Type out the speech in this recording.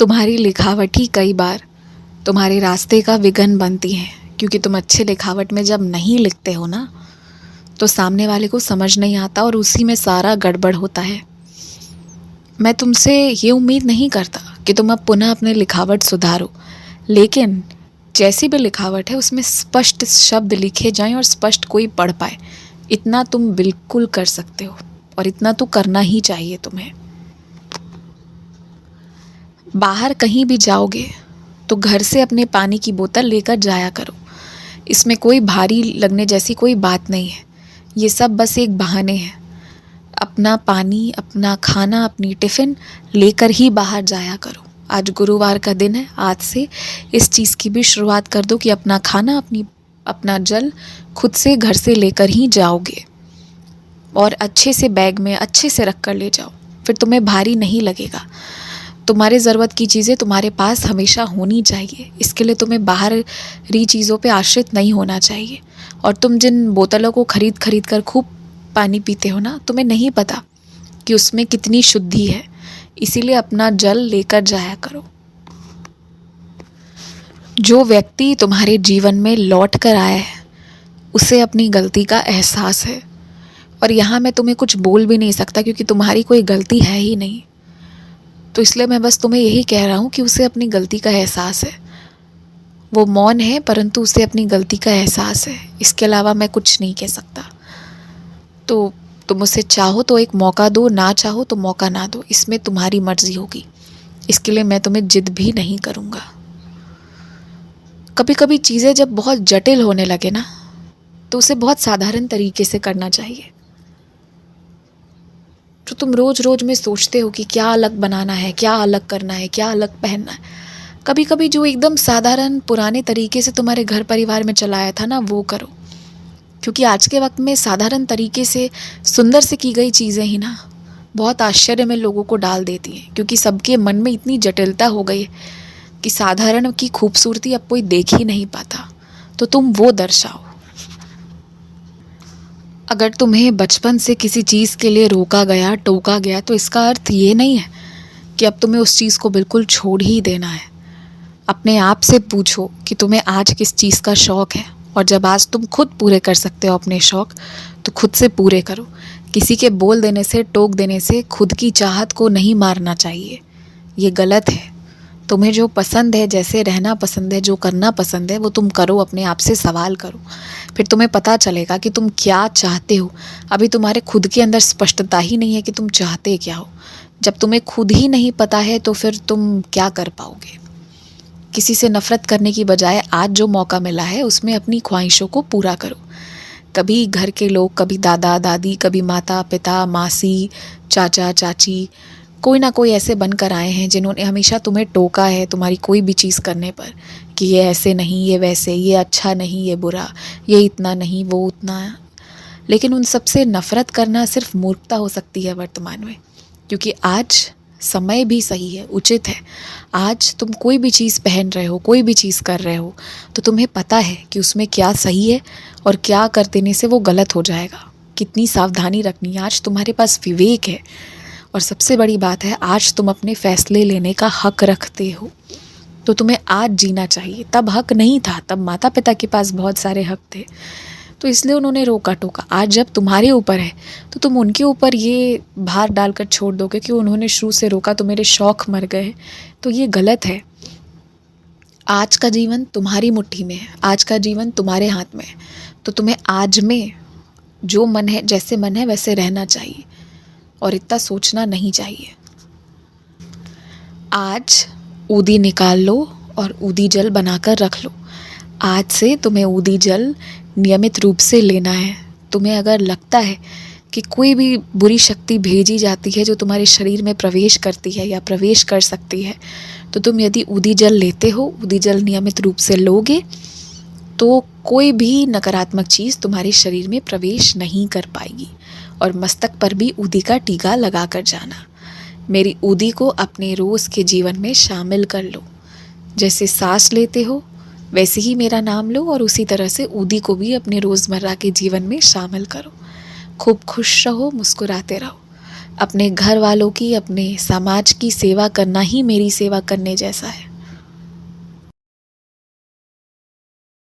तुम्हारी लिखावट ही कई बार तुम्हारे रास्ते का विघन बनती है, क्योंकि तुम अच्छे लिखावट में जब नहीं लिखते हो ना, तो सामने वाले को समझ नहीं आता और उसी में सारा गड़बड़ होता है। मैं तुमसे ये उम्मीद नहीं करता कि तुम अब पुनः अपने लिखावट सुधारो, लेकिन जैसी भी लिखावट है उसमें स्पष्ट शब्द लिखे जाएं और स्पष्ट कोई पढ़ पाए, इतना तुम बिल्कुल कर सकते हो और इतना तो करना ही चाहिए तुम्हें। बाहर कहीं भी जाओगे तो घर से अपने पानी की बोतल लेकर जाया करो। इसमें कोई भारी लगने जैसी कोई बात नहीं है, ये सब बस एक बहाने हैं। अपना पानी, अपना खाना, अपनी टिफ़िन लेकर ही बाहर जाया करो। आज गुरुवार का दिन है, आज से इस चीज़ की भी शुरुआत कर दो कि अपना खाना, अपना जल खुद से घर से लेकर ही जाओगे और अच्छे से बैग में अच्छे से रख कर ले जाओ, फिर तुम्हें भारी नहीं लगेगा। तुम्हारे ज़रूरत की चीज़ें तुम्हारे पास हमेशा होनी चाहिए, इसके लिए तुम्हें बाहरी चीज़ों पे आश्रित नहीं होना चाहिए। और तुम जिन बोतलों को खरीद खरीद कर खूब पानी पीते हो ना, तुम्हें नहीं पता कि उसमें कितनी शुद्धि है, इसीलिए अपना जल लेकर जाया करो। जो व्यक्ति तुम्हारे जीवन में लौट कर आया है उसे अपनी गलती का एहसास है, और यहाँ मैं तुम्हें कुछ बोल भी नहीं सकता क्योंकि तुम्हारी कोई गलती है ही नहीं। तो इसलिए मैं बस तुम्हें यही कह रहा हूँ कि उसे अपनी गलती का एहसास है। वो मौन है परंतु उसे अपनी गलती का एहसास है, इसके अलावा मैं कुछ नहीं कह सकता। तो तुम उसे चाहो तो एक मौका दो, ना चाहो तो मौका ना दो, इसमें तुम्हारी मर्जी होगी। इसके लिए मैं तुम्हें जिद भी नहीं करूँगा। कभी कभी चीज़ें जब बहुत जटिल होने लगे ना, तो उसे बहुत साधारण तरीके से करना चाहिए। तो तुम रोज़ रोज़ में सोचते हो कि क्या अलग बनाना है, क्या अलग करना है, क्या अलग पहनना है। कभी कभी जो एकदम साधारण पुराने तरीके से तुम्हारे घर परिवार में चलाया था ना, वो करो। क्योंकि आज के वक्त में साधारण तरीके से सुंदर से की गई चीज़ें ही ना बहुत आश्चर्य में लोगों को डाल देती हैं, क्योंकि सबके मन में इतनी जटिलता हो गई है कि साधारण की खूबसूरती अब कोई देख ही नहीं पाता। तो तुम वो दर्शाओ। अगर तुम्हें बचपन से किसी चीज़ के लिए रोका गया, टोका गया, तो इसका अर्थ ये नहीं है कि अब तुम्हें उस चीज़ को बिल्कुल छोड़ ही देना है। अपने आप से पूछो कि तुम्हें आज किस चीज़ का शौक़ है, और जब आज तुम खुद पूरे कर सकते हो अपने शौक़, तो खुद से पूरे करो। किसी के बोल देने से, टोक देने से खुद की चाहत को नहीं मारना चाहिए, ये गलत है। तुम्हें जो पसंद है, जैसे रहना पसंद है, जो करना पसंद है, वो तुम करो। अपने आप से सवाल करो, फिर तुम्हें पता चलेगा कि तुम क्या चाहते हो। अभी तुम्हारे खुद के अंदर स्पष्टता ही नहीं है कि तुम चाहते क्या हो। जब तुम्हें खुद ही नहीं पता है तो फिर तुम क्या कर पाओगे। किसी से नफ़रत करने की बजाय आज जो मौका मिला है उसमें अपनी ख्वाहिशों को पूरा करो। कभी घर के लोग, कभी दादा दादी, कभी माता पिता, मासी, चाचा चाची, कोई ना कोई ऐसे बनकर आए हैं जिन्होंने हमेशा तुम्हें टोका है तुम्हारी कोई भी चीज़ करने पर, कि ये ऐसे नहीं, ये वैसे, ये अच्छा नहीं, ये बुरा, ये इतना नहीं, वो उतना। लेकिन उन सब से नफ़रत करना सिर्फ मूर्खता हो सकती है वर्तमान में, क्योंकि आज समय भी सही है, उचित है। आज तुम कोई भी चीज़ पहन रहे हो, कोई भी चीज़ कर रहे हो, तो तुम्हें पता है कि उसमें क्या सही है और क्या कर देने से वो गलत हो जाएगा। कितनी सावधानी रखनी है। आज तुम्हारे पास विवेक है, और सबसे बड़ी बात है, आज तुम अपने फ़ैसले लेने का हक रखते हो। तो तुम्हें आज जीना चाहिए। तब हक नहीं था, तब माता पिता के पास बहुत सारे हक थे, तो इसलिए उन्होंने रोका टोका। आज जब तुम्हारे ऊपर है तो तुम उनके ऊपर ये भार डालकर छोड़ दोगे कि उन्होंने शुरू से रोका तो मेरे शौक़ मर गए, तो ये गलत है। आज का जीवन तुम्हारी मुट्ठी में है, आज का जीवन तुम्हारे हाथ में है। तो तुम्हें आज में जो मन है, जैसे मन है वैसे रहना चाहिए, और इतना सोचना नहीं चाहिए। आज ऊदी निकाल लो और ऊदी जल बनाकर रख लो। आज से तुम्हें ऊदी जल नियमित रूप से लेना है। तुम्हें अगर लगता है कि कोई भी बुरी शक्ति भेजी जाती है जो तुम्हारे शरीर में प्रवेश करती है या प्रवेश कर सकती है, तो तुम यदि ऊदी जल लेते हो, ऊदी जल नियमित रूप से लोगे, तो कोई भी नकारात्मक चीज़ तुम्हारे शरीर में प्रवेश नहीं कर पाएगी। और मस्तक पर भी ऊदी का टीका लगा कर जाना। मेरी ऊदी को अपने रोज़ के जीवन में शामिल कर लो। जैसे सांस लेते हो वैसे ही मेरा नाम लो, और उसी तरह से ऊदी को भी अपने रोज़मर्रा के जीवन में शामिल करो। खूब खुश रहो, मुस्कुराते रहो। अपने घर वालों की, अपने समाज की सेवा करना ही मेरी सेवा करने जैसा है।